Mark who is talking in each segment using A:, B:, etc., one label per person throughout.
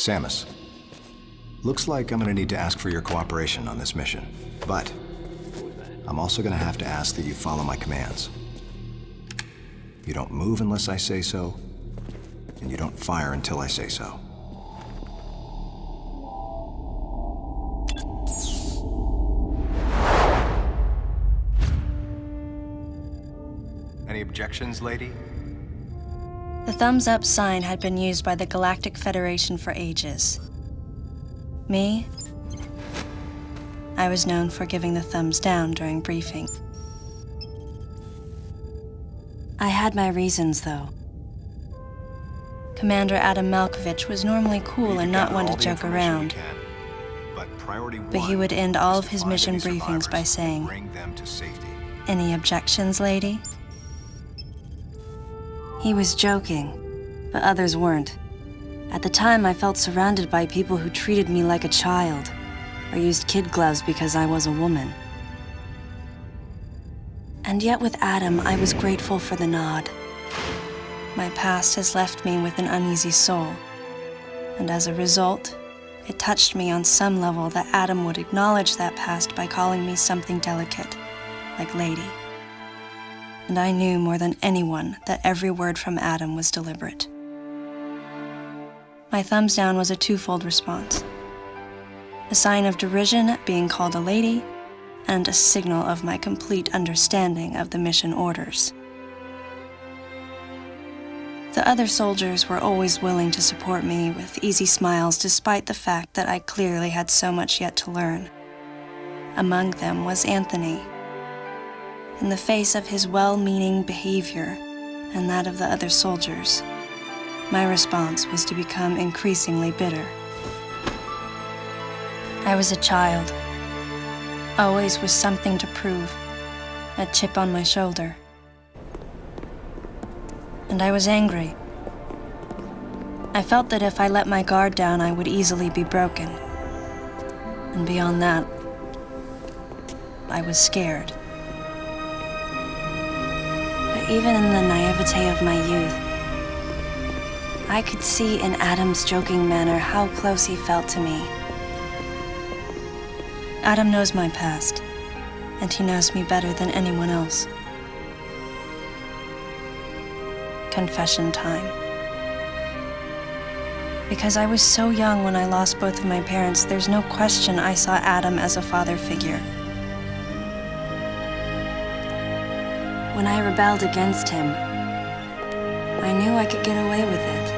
A: Samus, looks like I'm gonna need to ask for your cooperation on this mission, but I'm also gonna have to ask that you follow my commands. You don't move unless I say so, and you don't fire until I say so. Any objections, lady?
B: The thumbs up sign had been used by the Galactic Federation for ages. Me? I was known for giving the thumbs down during briefing. I had my reasons, though. Commander Adam Malkovich was normally cool and not one to joke around, but he would end all of his mission briefings by saying, "Any objections, lady?" He was joking, but others weren't. At the time, I felt surrounded by people who treated me like a child, or used kid gloves because I was a woman. And yet with Adam, I was grateful for the nod. My past has left me with an uneasy soul, and as a result, it touched me on some level that Adam would acknowledge that past by calling me something delicate, like lady. And I knew more than anyone that every word from Adam was deliberate. My thumbs down was a twofold response. A sign of derision at being called a lady, and a signal of my complete understanding of the mission orders. The other soldiers were always willing to support me with easy smiles despite the fact that I clearly had so much yet to learn. Among them was Anthony. In the face of his well-meaning behavior and that of the other soldiers, my response was to become increasingly bitter. I was a child, always with something to prove, a chip on my shoulder. And I was angry. I felt that if I let my guard down, I would easily be broken. And beyond that, I was scared. But even in the naivete of my youth, I could see in Adam's joking manner how close he felt to me. Adam knows my past, and he knows me better than anyone else. Confession time. Because I was so young when I lost both of my parents, there's no question I saw Adam as a father figure. When I rebelled against him, I knew I could get away with it.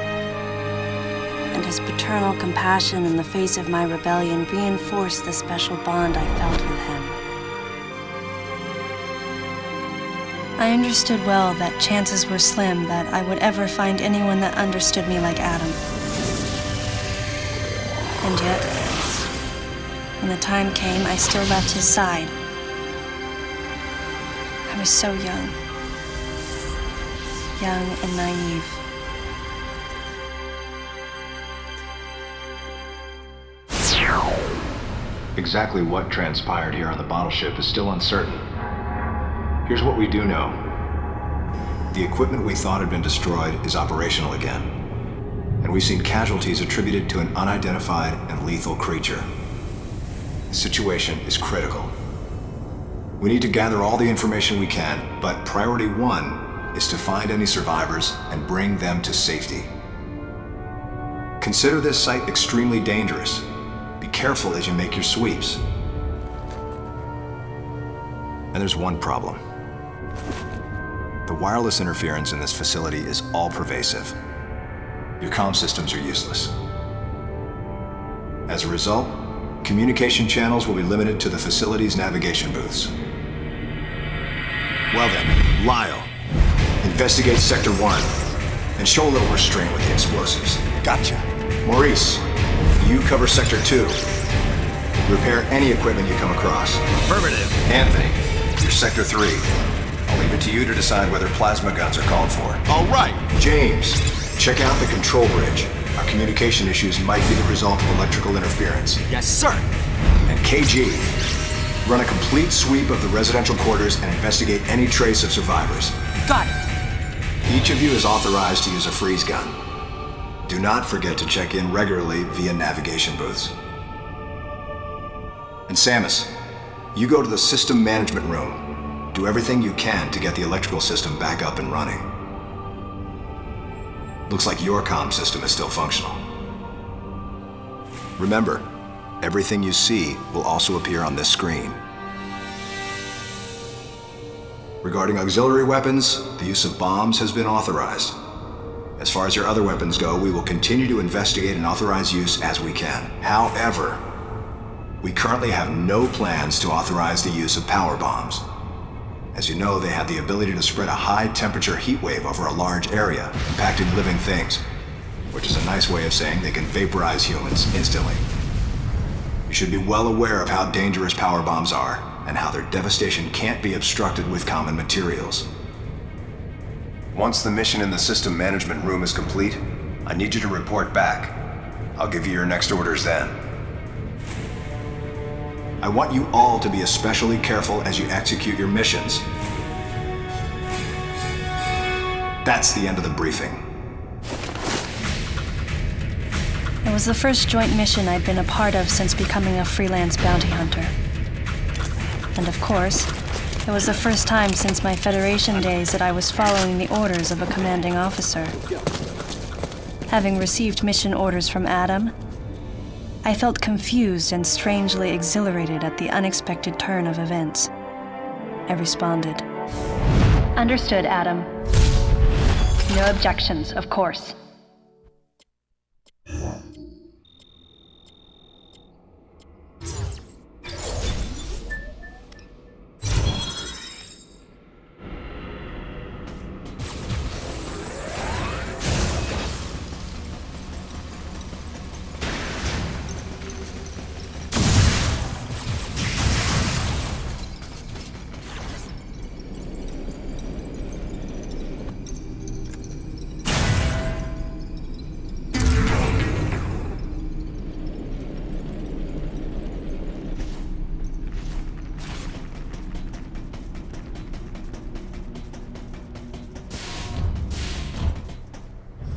B: And his paternal compassion in the face of my rebellion reinforced the special bond I felt with him. I understood well that chances were slim that I would ever find anyone that understood me like Adam. And yet, when the time came, I still left his side. I was so young and naive.
A: Exactly what transpired here on the bottle ship is still uncertain. Here's what we do know. The equipment we thought had been destroyed is operational again. And we've seen casualties attributed to an unidentified and lethal creature. The situation is critical. We need to gather all the information we can, but priority one is to find any survivors and bring them to safety. Consider this site extremely dangerous. Be careful as you make your sweeps. And there's one problem. The wireless interference in this facility is all-pervasive. Your comm systems are useless. As a result, communication channels will be limited to the facility's navigation booths. Well then, Lyle, investigate Sector 1 and show a little restraint with the explosives.
C: Gotcha.
A: Maurice, you cover Sector 2. Repair any equipment you come across.
C: Affirmative.
A: Anthony, you're Sector 3. I'll leave it to you to decide whether plasma guns are called for.
C: All right.
A: James, check out the control bridge. Our communication issues might be the result of electrical interference.
C: Yes, sir.
A: And KG, run a complete sweep of the residential quarters and investigate any trace of survivors.
C: Got it.
A: Each of you is authorized to use a freeze gun. Do not forget to check in regularly via navigation booths. And Samus, you go to the system management room. Do everything you can to get the electrical system back up and running. Looks like your comm system is still functional. Remember, everything you see will also appear on this screen. Regarding auxiliary weapons, the use of bombs has been authorized. As far as your other weapons go, we will continue to investigate and authorize use as we can. However, we currently have no plans to authorize the use of power bombs. As you know, they have the ability to spread a high-temperature heat wave over a large area, impacting living things, which is a nice way of saying they can vaporize humans instantly. You should be well aware of how dangerous power bombs are, and how their devastation can't be obstructed with common materials. Once the mission in the system management room is complete, I need you to report back. I'll give you your next orders then. I want you all to be especially careful as you execute your missions. That's the end of the briefing.
B: It was the first joint mission I'd been a part of since becoming a freelance bounty hunter. And of course, it was the first time since my Federation days that I was following the orders of a commanding officer. Having received mission orders from Adam, I felt confused and strangely exhilarated at the unexpected turn of events. I responded. Understood, Adam. No objections, of course.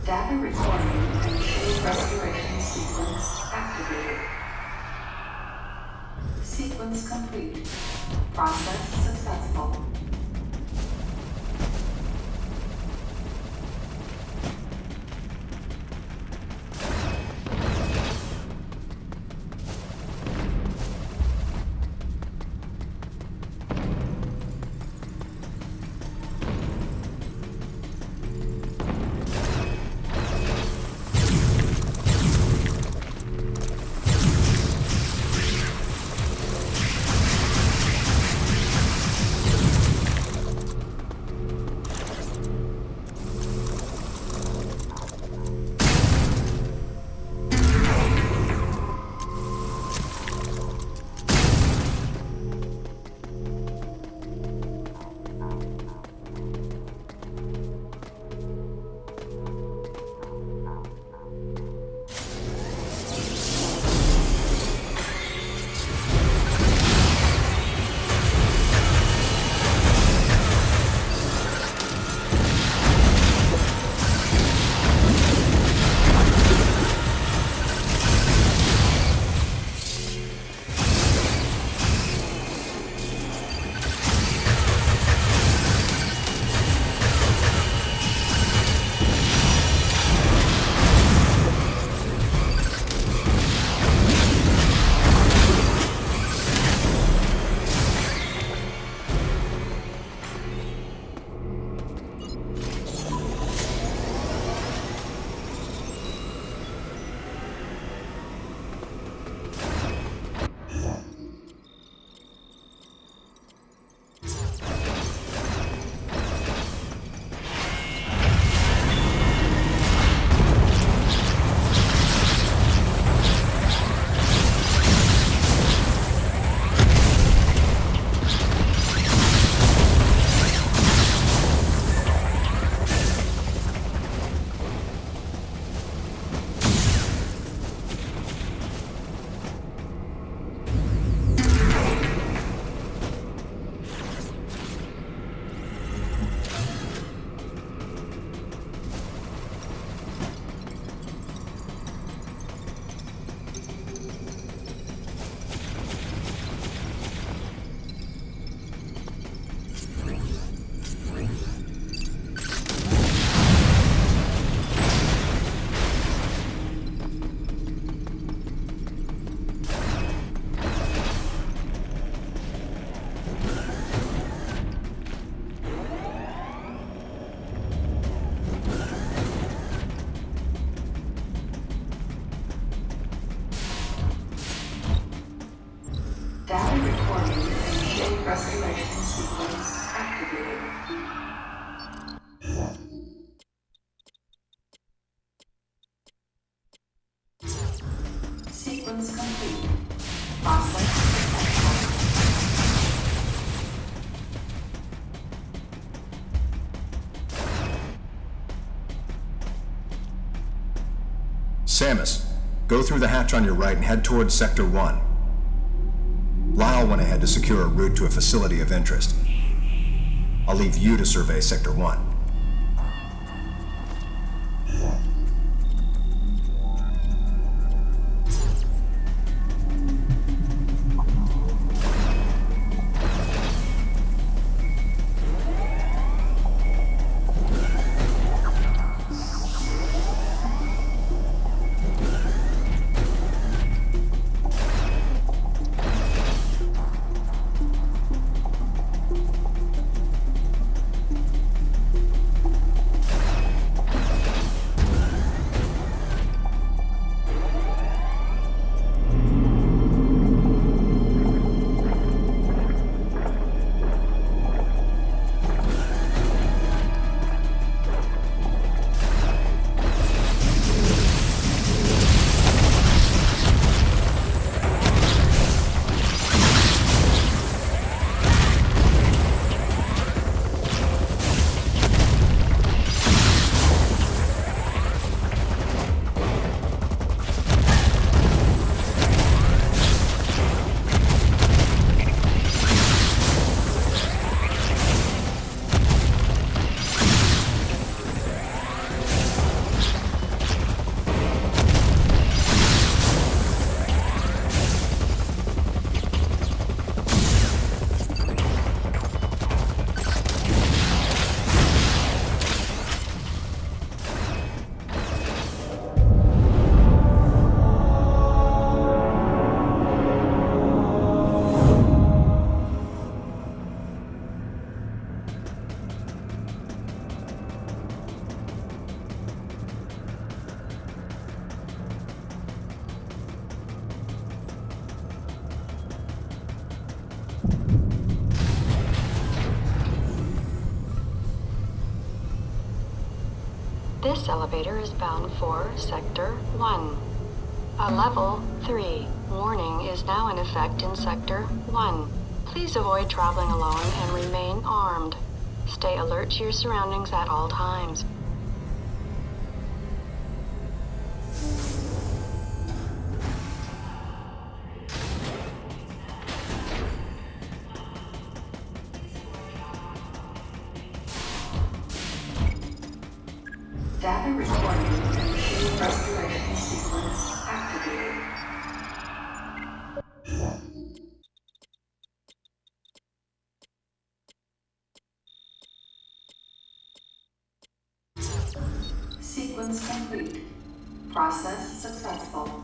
C: Data recording and shield restoration sequence activated. Sequence complete. Process successful. restoration sequence activated. Sequence complete. Process successful.
A: Samus, go through the hatch on your right and head towards Sector 1. Lyle went ahead to secure a route to a facility of interest. I'll leave you to survey Sector 1.
D: This elevator is bound for Sector 1. A Level 3 warning is now in effect in Sector 1. Please avoid traveling alone and remain armed. Stay alert to your surroundings at all times.
C: Data recording and machine restoration sequence activated. Sequence complete. Process successful.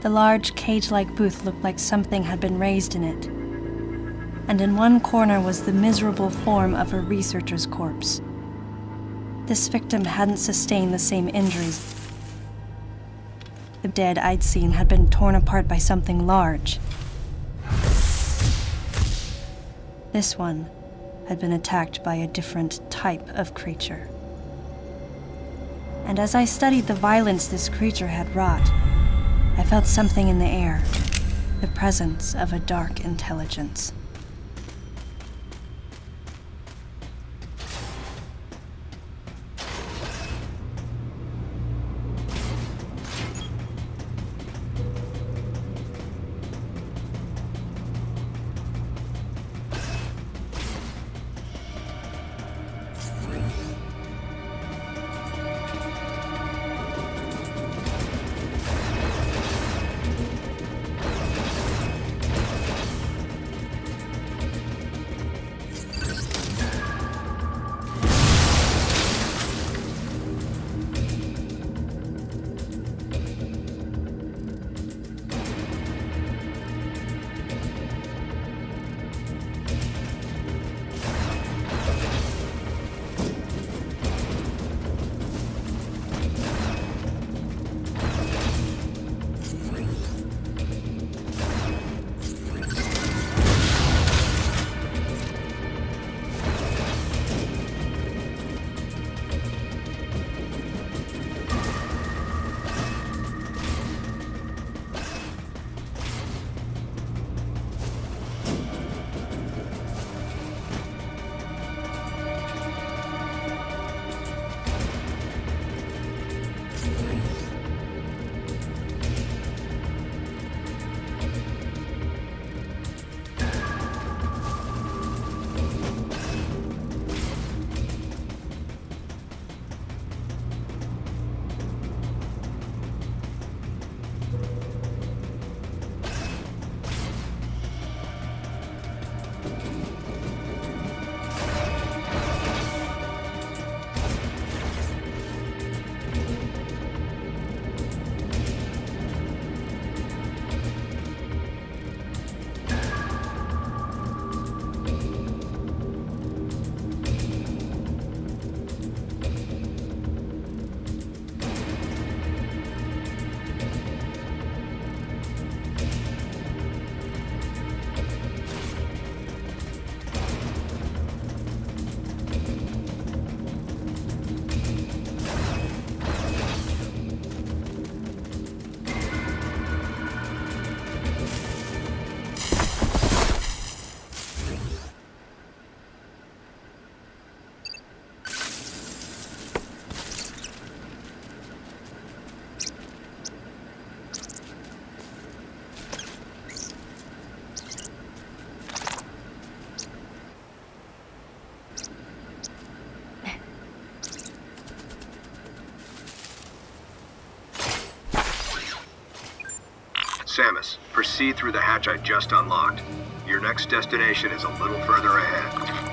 B: The large cage-like booth looked like something had been raised in it, and in one corner was the miserable form of a researcher's corpse. This victim hadn't sustained the same injuries. The dead I'd seen had been torn apart by something large. This one had been attacked by a different type of creature. And as I studied the violence this creature had wrought, I felt something in the air, the presence of a dark intelligence.
A: Samus, proceed through the hatch I just unlocked. Your next destination is a little further ahead.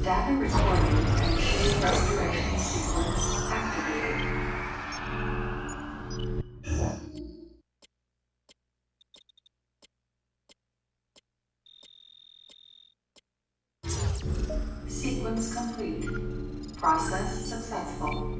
C: Data recording and shape restoration sequence activated. Sequence complete. Process successful.